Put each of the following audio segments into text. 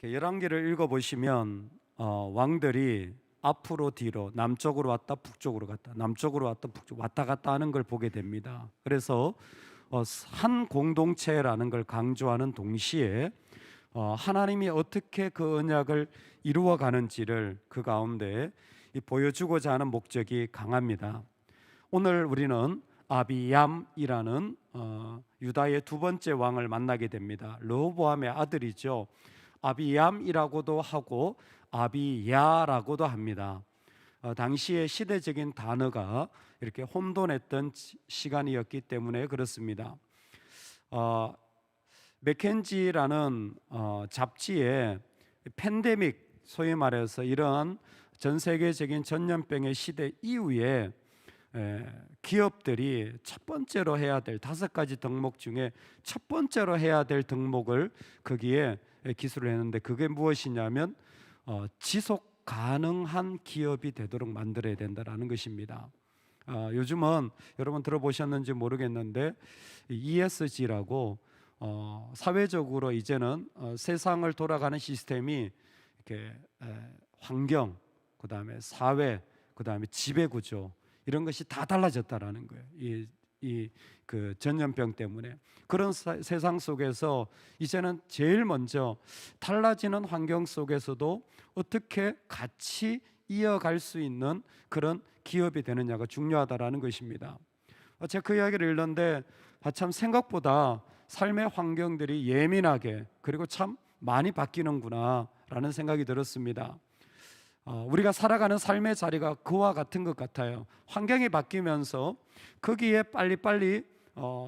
열왕기를 읽어보시면 왕들이 앞으로 뒤로 남쪽으로 왔다 북쪽으로 갔다 남쪽으로 왔다 북쪽 왔다 갔다 하는 걸 보게 됩니다. 그래서 한 공동체라는 걸 강조하는 동시에 하나님이 어떻게 그 언약을 이루어 가는지를 그 가운데 보여주고자 하는 목적이 강합니다. 오늘 우리는 아비얌이라는 유다의 두 번째 왕을 만나게 됩니다. 르호보암의 아들이죠. 아비얌이라고도 하고 아비야라고도 합니다. 당시의 시대적인 단어가 이렇게 혼돈했던 시간이었기 때문에 그렇습니다. 맥켄지라는 잡지에 팬데믹, 소위 말해서 이러한 전 세계적인 전염병의 시대 이후에 기업들이 첫 번째로 해야 될 5가지 덕목 중에 첫 번째로 해야 될 덕목을 거기에 기술을 했는데, 그게 무엇이냐면 지속 가능한 기업이 되도록 만들어야 된다는 것입니다. 요즘은 여러분 들어보셨는지 모르겠는데 ESG라고 사회적으로 이제는 세상을 돌아가는 시스템이 이렇게 환경, 그 다음에 사회, 그 다음에 지배구조, 이런 것이 다 달라졌다라는 거예요. 그 전염병 때문에. 그런 세상 속에서 이제는 제일 먼저 달라지는 환경 속에서도 어떻게 같이 이어갈 수 있는 그런 기업이 되느냐가 중요하다라는 것입니다. 제가 그 이야기를 읽는데 참 생각보다 삶의 환경들이 예민하게 그리고 참 많이 바뀌는구나 라는 생각이 들었습니다. 우리가 살아가는 삶의 자리가 그와 같은 것 같아요. 환경이 바뀌면서 거기에 빨리빨리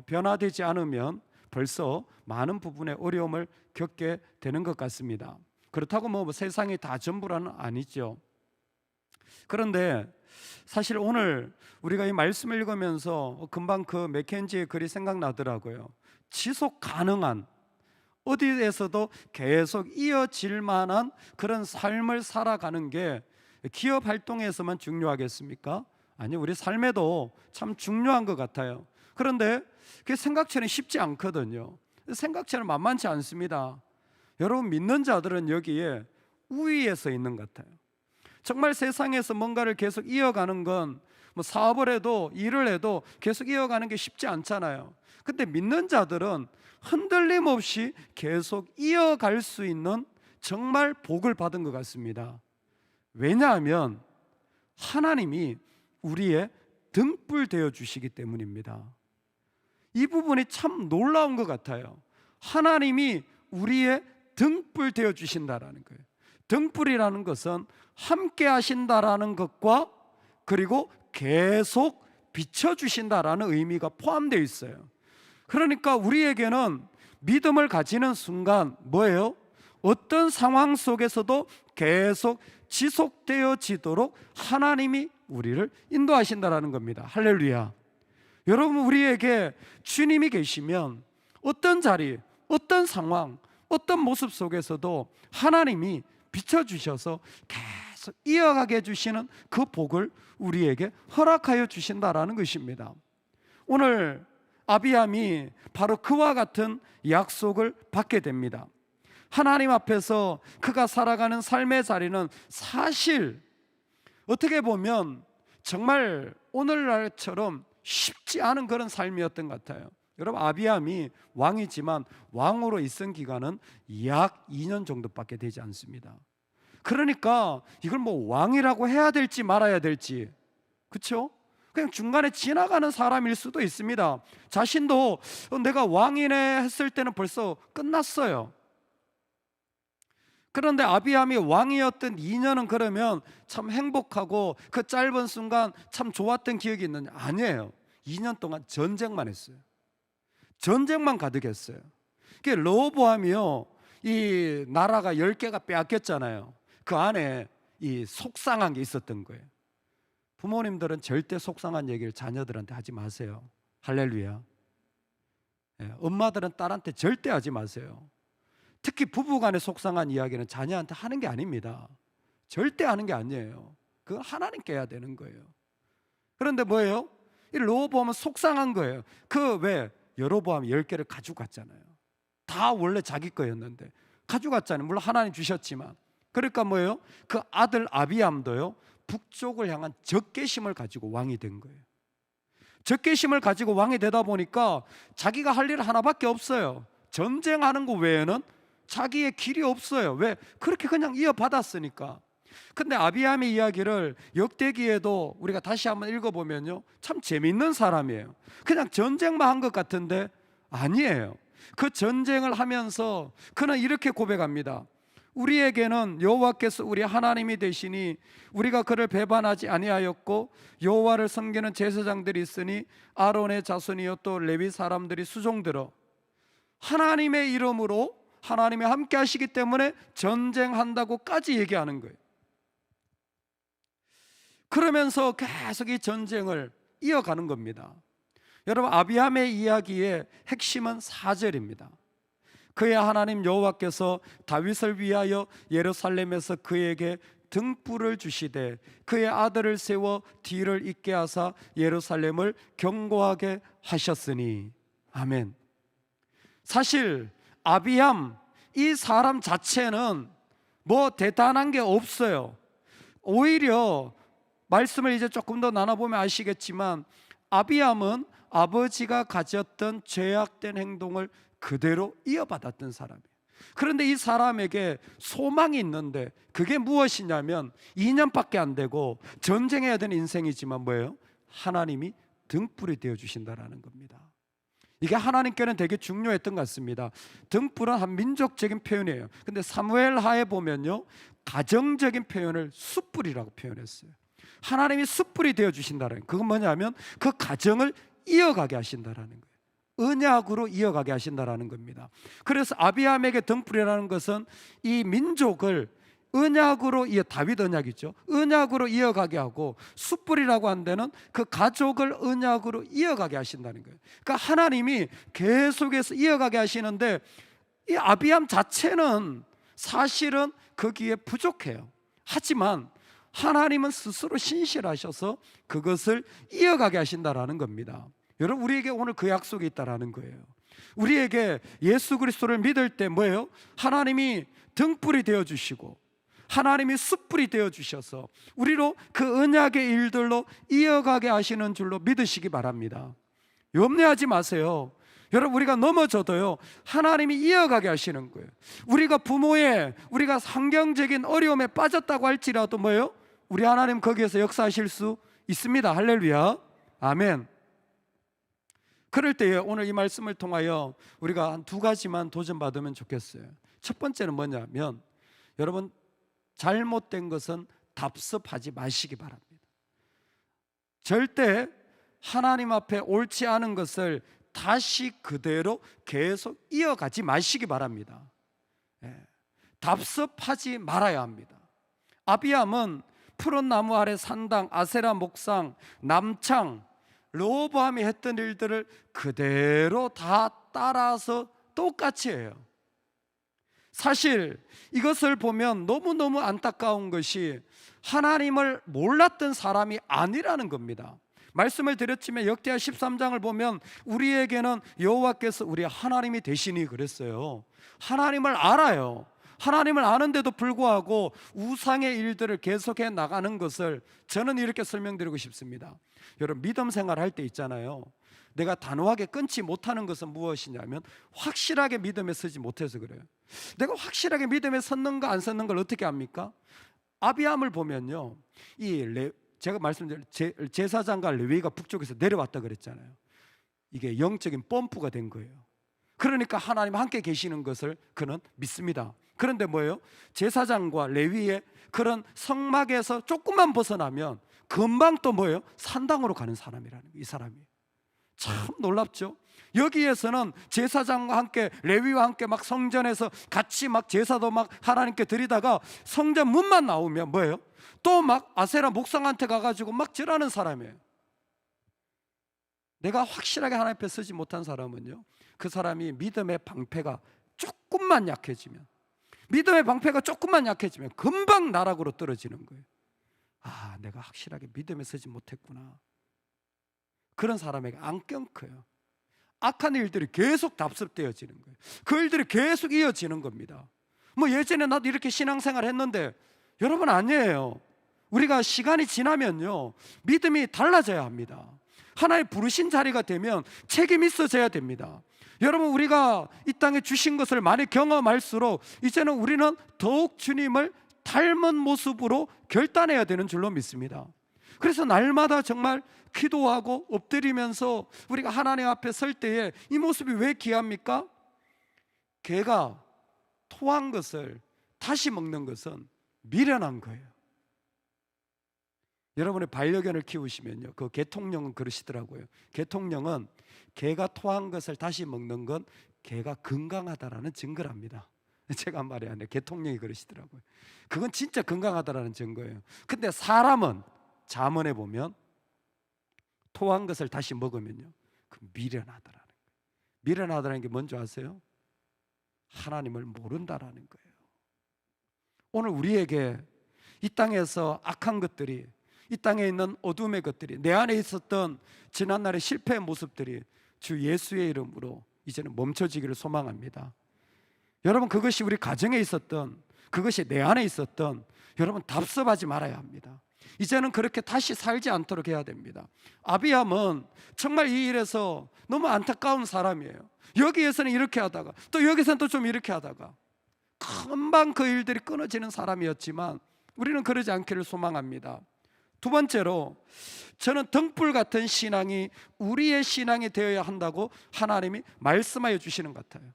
변화되지 않으면 벌써 많은 부분의 어려움을 겪게 되는 것 같습니다. 그렇다고 뭐 세상이 다 전부라는 아니죠. 그런데 사실 오늘 우리가 이 말씀을 읽으면서 금방 그 맥켄지의 글이 생각나더라고요. 지속 가능한, 어디에서도 계속 이어질 만한 그런 삶을 살아가는 게 기업 활동에서만 중요하겠습니까? 아니, 우리 삶에도 참 중요한 것 같아요. 그런데 그게 생각처럼 쉽지 않거든요. 생각처럼 만만치 않습니다. 여러분, 믿는 자들은 여기에 우위에 서 있는 것 같아요. 정말 세상에서 뭔가를 계속 이어가는 건 뭐 사업을 해도 일을 해도 계속 이어가는 게 쉽지 않잖아요. 근데 믿는 자들은 흔들림 없이 계속 이어갈 수 있는 정말 복을 받은 것 같습니다. 왜냐하면 하나님이 우리의 등불 되어 주시기 때문입니다. 이 부분이 참 놀라운 것 같아요. 하나님이 우리의 등불 되어 주신다라는 거예요. 등불이라는 것은 함께 하신다라는 것과 그리고 계속 비춰주신다라는 의미가 포함되어 있어요. 그러니까 우리에게는 믿음을 가지는 순간 뭐예요? 어떤 상황 속에서도 계속 지속되어지도록 하나님이 우리를 인도하신다라는 겁니다. 할렐루야. 여러분, 우리에게 주님이 계시면 어떤 자리, 어떤 상황, 어떤 모습 속에서도 하나님이 비춰주셔서 계속 이어가게 해주시는 그 복을 우리에게 허락하여 주신다라는 것입니다. 오늘 아비암이 바로 그와 같은 약속을 받게 됩니다. 하나님 앞에서 그가 살아가는 삶의 자리는 사실 어떻게 보면 정말 오늘날처럼 쉽지 않은 그런 삶이었던 것 같아요. 여러분, 아비암이 왕이지만 왕으로 있은 기간은 약 2년 정도밖에 되지 않습니다. 그러니까 이걸 뭐 왕이라고 해야 될지 말아야 될지, 그렇죠? 그냥 중간에 지나가는 사람일 수도 있습니다. 자신도 내가 왕이네 했을 때는 벌써 끝났어요. 그런데 아비암이 왕이었던 2년은 그러면 참 행복하고 그 짧은 순간 참 좋았던 기억이 있느냐? 아니에요. 2년 동안 전쟁만 했어요. 전쟁만 가득했어요. 르호보암이요, 이 나라가 10개가 빼앗겼잖아요. 그 안에 이 속상한 게 있었던 거예요. 부모님들은 절대 속상한 얘기를 자녀들한테 하지 마세요. 할렐루야. 엄마들은 딸한테 절대 하지 마세요. 특히 부부간의 속상한 이야기는 자녀한테 하는 게 아닙니다. 절대 하는 게 아니에요. 그건 하나님께 해야 되는 거예요. 그런데 뭐예요? 이 르호보암은 속상한 거예요. 그 왜? 여로보암이 10개를 가지고 갔잖아요. 다 원래 자기 거였는데 가져갔잖아요. 물론 하나님 주셨지만. 그러니까 뭐예요? 그 아들 아비암도요, 북쪽을 향한 적개심을 가지고 왕이 된 거예요. 적개심을 가지고 왕이 되다 보니까 자기가 할 일 하나밖에 없어요. 전쟁하는 거 외에는 자기의 길이 없어요. 왜? 그렇게 그냥 이어받았으니까. 근데 아비암의 이야기를 역대기에도 우리가 다시 한번 읽어보면요, 참 재밌는 사람이에요. 그냥 전쟁만 한 것 같은데 아니에요. 그 전쟁을 하면서 그는 이렇게 고백합니다. 우리에게는 여호와께서 우리 하나님이 되시니 우리가 그를 배반하지 아니하였고 여호와를 섬기는 제사장들이 있으니 아론의 자손이요 또 레위 사람들이 수종들어 하나님의 이름으로 하나님이 함께 하시기 때문에 전쟁한다고까지 얘기하는 거예요. 그러면서 계속 이 전쟁을 이어가는 겁니다. 여러분, 아비함의 이야기의 핵심은 4절입니다. 그의 하나님 여호와께서 다윗을 위하여 예루살렘에서 그에게 등불을 주시되 그의 아들을 세워 뒤를 잇게 하사 예루살렘을 견고하게 하셨으니. 아멘. 사실 아비함 이 사람 자체는 뭐 대단한 게 없어요. 오히려 말씀을 이제 조금 더 나눠보면 아시겠지만 아비함은 아버지가 가졌던 죄악된 행동을 그대로 이어받았던 사람이에요. 그런데 이 사람에게 소망이 있는데 그게 무엇이냐면 2년밖에 안 되고 전쟁해야 되는 인생이지만 뭐예요? 하나님이 등불이 되어주신다라는 겁니다. 이게 하나님께는 되게 중요했던 것 같습니다. 등불은 한 민족적인 표현이에요. 근데 사무엘하에 보면요, 가정적인 표현을 숯불이라고 표현했어요. 하나님이 숯불이 되어주신다는, 그건 뭐냐면 그 가정을 이어가게 하신다라는 거예요. 언약으로 이어가게 하신다라는 겁니다. 그래서 아비함에게 등불이라는 것은 이 민족을 언약으로 다윗 언약이죠. 언약으로 이어가게 하고, 숯불이라고 한 데는 그 가족을 언약으로 이어가게 하신다는 거예요. 그러니까 하나님이 계속해서 이어가게 하시는데 이 아비함 자체는 사실은 거기에 부족해요. 하지만 하나님은 스스로 신실하셔서 그것을 이어가게 하신다라는 겁니다. 여러분, 우리에게 오늘 그 약속이 있다라는 거예요. 우리에게 예수 그리스도를 믿을 때 뭐예요? 하나님이 등불이 되어주시고 하나님이 숯불이 되어주셔서 우리로 그 언약의 일들로 이어가게 하시는 줄로 믿으시기 바랍니다. 염려하지 마세요. 여러분, 우리가 넘어져도요 하나님이 이어가게 하시는 거예요. 우리가 우리가 환경적인 어려움에 빠졌다고 할지라도 뭐예요? 우리 하나님 거기에서 역사하실 수 있습니다. 할렐루야. 아멘. 그럴 때에 오늘 이 말씀을 통하여 우리가 한 2가지만 도전받으면 좋겠어요. 첫 번째는 뭐냐면, 여러분, 잘못된 것은 답습하지 마시기 바랍니다. 절대 하나님 앞에 옳지 않은 것을 다시 그대로 계속 이어가지 마시기 바랍니다. 답습하지 말아야 합니다. 아비함은 푸른 나무 아래 산당, 아세라 목상, 남창, 르호보암이 했던 일들을 그대로 다 따라서 똑같이 해요. 사실 이것을 보면 너무너무 안타까운 것이 하나님을 몰랐던 사람이 아니라는 겁니다. 말씀을 드렸지만 역대하 13장을 보면 우리에게는 여호와께서 우리 하나님이 되시니 그랬어요. 하나님을 알아요. 하나님을 아는데도 불구하고 우상의 일들을 계속해 나가는 것을 저는 이렇게 설명드리고 싶습니다. 여러분, 믿음 생활할 때 있잖아요, 내가 단호하게 끊지 못하는 것은 무엇이냐면 확실하게 믿음에 서지 못해서 그래요. 내가 확실하게 믿음에 섰는가 안 섰는 걸 어떻게 압니까? 아비함을 보면요, 제가 말씀드린 제사장과 레위가 북쪽에서 내려왔다 그랬잖아요. 이게 영적인 펌프가 된 거예요. 그러니까 하나님 함께 계시는 것을 그는 믿습니다. 그런데 뭐예요? 제사장과 레위의 그런 성막에서 조금만 벗어나면 금방 또 뭐예요? 산당으로 가는 사람이라는 거예요. 이 사람이 참 놀랍죠. 여기에서는 제사장과 함께 레위와 함께 막 성전에서 같이 막 제사도 막 하나님께 드리다가 성전 문만 나오면 뭐예요? 또 막 아세라 목상한테 가가지고 막 절하는 사람이에요. 내가 확실하게 하나님 앞에 서지 못한 사람은요, 그 사람이 믿음의 방패가 조금만 약해지면 금방 나락으로 떨어지는 거예요. 아, 내가 확실하게 믿음에 서지 못했구나. 그런 사람에게 안 껴커요. 악한 일들이 계속 답습되어지는 거예요. 그 일들이 계속 이어지는 겁니다. 뭐 예전에 나도 이렇게 신앙생활 했는데, 여러분 아니에요. 우리가 시간이 지나면요, 믿음이 달라져야 합니다. 하나의 부르신 자리가 되면 책임이 있어져야 됩니다. 여러분, 우리가 이 땅에 주신 것을 많이 경험할수록 이제는 우리는 더욱 주님을 닮은 모습으로 결단해야 되는 줄로 믿습니다. 그래서 날마다 정말 기도하고 엎드리면서 우리가 하나님 앞에 설 때에 이 모습이 왜 귀합니까? 개가 토한 것을 다시 먹는 것은 미련한 거예요. 여러분의 반려견을 키우시면요, 그 개통령은 그러시더라고요. 개통령은 개가 토한 것을 다시 먹는 건 개가 건강하다라는 증거랍니다. 제가 한 말이 아니라 개통령이 그러시더라고요. 그건 진짜 건강하다라는 증거예요. 근데 사람은 잠언에 보면 토한 것을 다시 먹으면요, 그 미련하다라는 거예요. 미련하다는 게 뭔지 아세요? 하나님을 모른다라는 거예요. 오늘 우리에게 이 땅에서 악한 것들이, 이 땅에 있는 어둠의 것들이, 내 안에 있었던 지난날의 실패의 모습들이 주 예수의 이름으로 이제는 멈춰지기를 소망합니다. 여러분, 그것이 우리 가정에 있었던, 그것이 내 안에 있었던, 여러분 답습하지 말아야 합니다. 이제는 그렇게 다시 살지 않도록 해야 됩니다. 아비함은 정말 이 일에서 너무 안타까운 사람이에요. 여기에서는 이렇게 하다가 또 여기서는 또 좀 이렇게 하다가 금방 그 일들이 끊어지는 사람이었지만 우리는 그러지 않기를 소망합니다. 두 번째로, 저는 등불 같은 신앙이 우리의 신앙이 되어야 한다고 하나님이 말씀하여 주시는 것 같아요.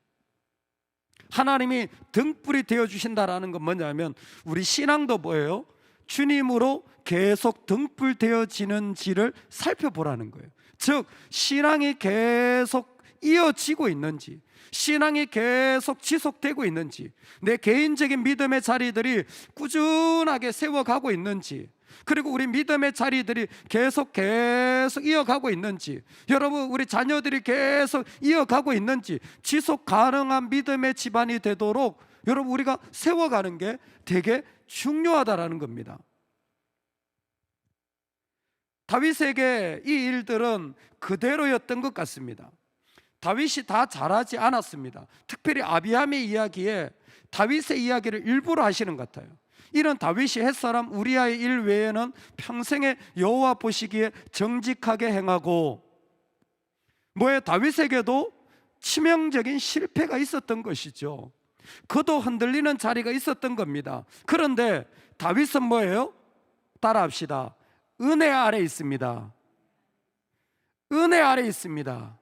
하나님이 등불이 되어 주신다라는 건 뭐냐면, 우리 신앙도 뭐예요? 주님으로 계속 등불 되어지는지를 살펴보라는 거예요. 즉, 신앙이 계속 이어지고 있는지, 신앙이 계속 지속되고 있는지, 내 개인적인 믿음의 자리들이 꾸준하게 세워가고 있는지, 그리고 우리 믿음의 자리들이 계속 이어가고 있는지, 여러분 우리 자녀들이 계속 이어가고 있는지, 지속 가능한 믿음의 집안이 되도록 여러분 우리가 세워가는 게 되게 중요하다라는 겁니다. 다윗에게 이 일들은 그대로였던 것 같습니다. 다윗이 다 잘하지 않았습니다. 특별히 아비함의 이야기에 다윗의 이야기를 일부러 하시는 것 같아요. 이런 다윗이 햇사람 우리아의 일 외에는 평생에 여호와 보시기에 정직하게 행하고, 뭐에 다윗에게도 치명적인 실패가 있었던 것이죠. 그도 흔들리는 자리가 있었던 겁니다. 그런데 다윗은 뭐예요? 따라합시다. 은혜 아래 있습니다. 은혜 아래 있습니다.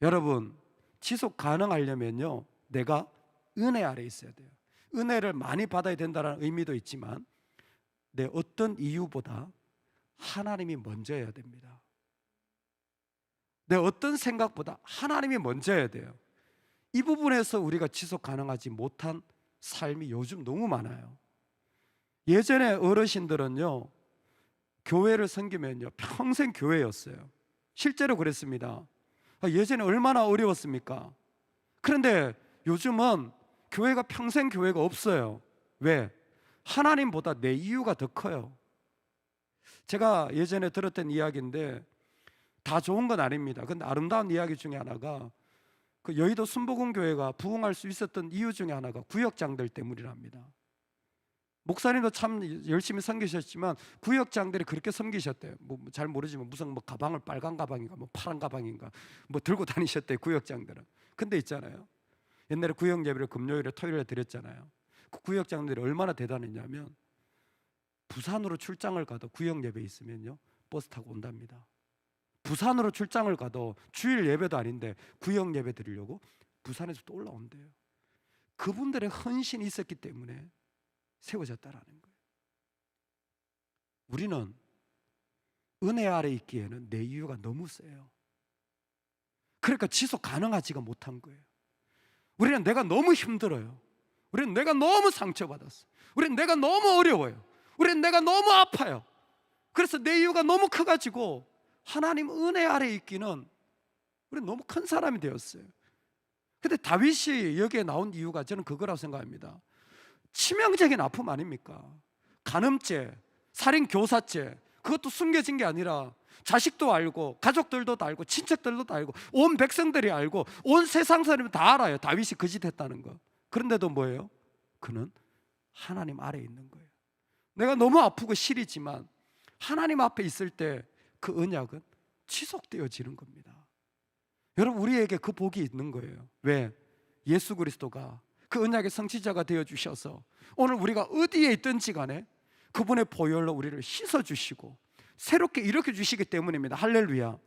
여러분, 지속 가능하려면요, 내가 은혜 아래 있어야 돼요. 은혜를 많이 받아야 된다는 의미도 있지만 내 어떤 이유보다 하나님이 먼저여야 됩니다. 내 어떤 생각보다 하나님이 먼저여야 돼요. 이 부분에서 우리가 지속 가능하지 못한 삶이 요즘 너무 많아요. 예전에 어르신들은요, 교회를 섬기면요 평생 교회였어요. 실제로 그랬습니다. 예전에 얼마나 어려웠습니까? 그런데 요즘은 교회가 평생 교회가 없어요. 왜? 하나님보다 내 이유가 더 커요. 제가 예전에 들었던 이야기인데 다 좋은 건 아닙니다. 근데 아름다운 이야기 중에 하나가, 그 여의도 순복음교회가 부흥할 수 있었던 이유 중에 하나가 구역장들 때문이랍니다. 목사님도 참 열심히 섬기셨지만 구역장들이 그렇게 섬기셨대요. 뭐 잘 모르지만 무슨 뭐 가방을 빨간 가방인가 뭐 파란 가방인가 뭐 들고 다니셨대요, 구역장들은. 근데 있잖아요, 옛날에 구역 예배를 금요일에 토요일에 드렸잖아요. 그 구역장들이 얼마나 대단했냐면 부산으로 출장을 가도 구역 예배 있으면요 버스 타고 온답니다. 부산으로 출장을 가도 주일 예배도 아닌데 구역 예배 드리려고 부산에서 또 올라온대요. 그분들의 헌신이 있었기 때문에 세워졌다라는 거예요. 우리는 은혜 아래 있기에는 내 이유가 너무 세요. 그러니까 지속 가능하지가 못한 거예요. 우리는 내가 너무 힘들어요. 우리는 내가 너무 상처받았어. 우리는 내가 너무 어려워요. 우리는 내가 너무 아파요. 그래서 내 이유가 너무 커가지고 하나님 은혜 아래 있기는 우리는 너무 큰 사람이 되었어요. 근데 다윗이 여기에 나온 이유가 저는 그거라고 생각합니다. 치명적인 아픔 아닙니까? 간음죄, 살인교사죄, 그것도 숨겨진 게 아니라 자식도 알고 가족들도 다 알고 친척들도 다 알고 온 백성들이 알고 온 세상 사람이 다 알아요. 다윗이 그 짓 했다는 거. 그런데도 뭐예요? 그는 하나님 아래에 있는 거예요. 내가 너무 아프고 시리지만 하나님 앞에 있을 때 그 언약은 지속되어지는 겁니다. 여러분, 우리에게 그 복이 있는 거예요. 왜? 예수 그리스도가 그 언약의 성취자가 되어주셔서 오늘 우리가 어디에 있든지 간에 그분의 보혈로 우리를 씻어주시고 새롭게 일으켜주시기 때문입니다. 할렐루야.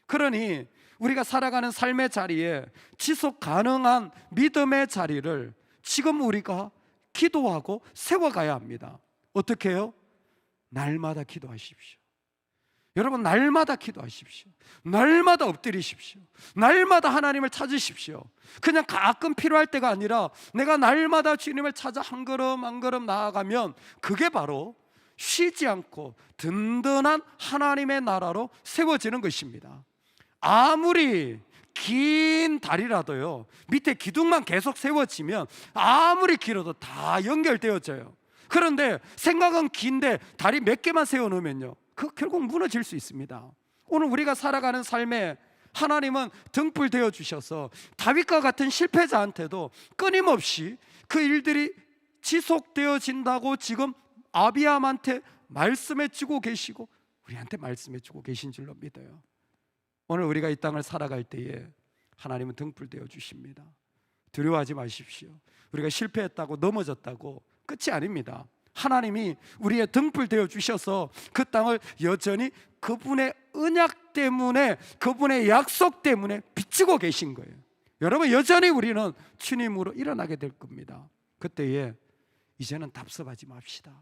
그러니 우리가 살아가는 삶의 자리에 지속 가능한 믿음의 자리를 지금 우리가 기도하고 세워가야 합니다. 어떻게 해요? 날마다 기도하십시오. 여러분, 날마다 기도하십시오. 날마다 엎드리십시오. 날마다 하나님을 찾으십시오. 그냥 가끔 필요할 때가 아니라 내가 날마다 주님을 찾아 한 걸음 한 걸음 나아가면 그게 바로 쉬지 않고 든든한 하나님의 나라로 세워지는 것입니다. 아무리 긴 다리라도요, 밑에 기둥만 계속 세워지면 아무리 길어도 다 연결되어져요. 그런데 생각은 긴데 다리 몇 개만 세워놓으면요, 그 결국 무너질 수 있습니다. 오늘 우리가 살아가는 삶에 하나님은 등불 되어 주셔서 다윗과 같은 실패자한테도 끊임없이 그 일들이 지속되어진다고 지금 아비암한테 말씀해 주고 계시고 우리한테 말씀해 주고 계신 줄로 믿어요. 오늘 우리가 이 땅을 살아갈 때에 하나님은 등불 되어 주십니다. 두려워하지 마십시오. 우리가 실패했다고 넘어졌다고 끝이 아닙니다. 하나님이 우리의 등불 되어 주셔서 그 땅을 여전히 그분의 언약 때문에, 그분의 약속 때문에 비추고 계신 거예요. 여러분, 여전히 우리는 주님으로 일어나게 될 겁니다. 그때에 이제는 답습하지 맙시다.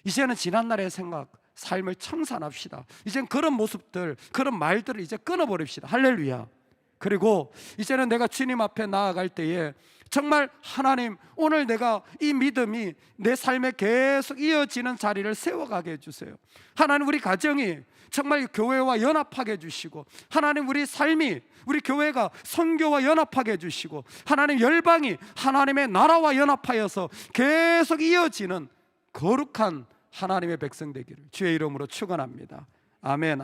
이제는 지난날의 생각, 삶을 청산합시다. 이제는 그런 모습들, 그런 말들을 이제 끊어버립시다. 할렐루야. 그리고 이제는 내가 주님 앞에 나아갈 때에 정말 하나님, 오늘 내가 이 믿음이 내 삶에 계속 이어지는 자리를 세워가게 해주세요. 하나님, 우리 가정이 정말 교회와 연합하게 해주시고, 하나님 우리 삶이, 우리 교회가 선교와 연합하게 해주시고, 하나님 열방이 하나님의 나라와 연합하여서 계속 이어지는 거룩한 하나님의 백성 되기를 주의 이름으로 축원합니다. 아멘.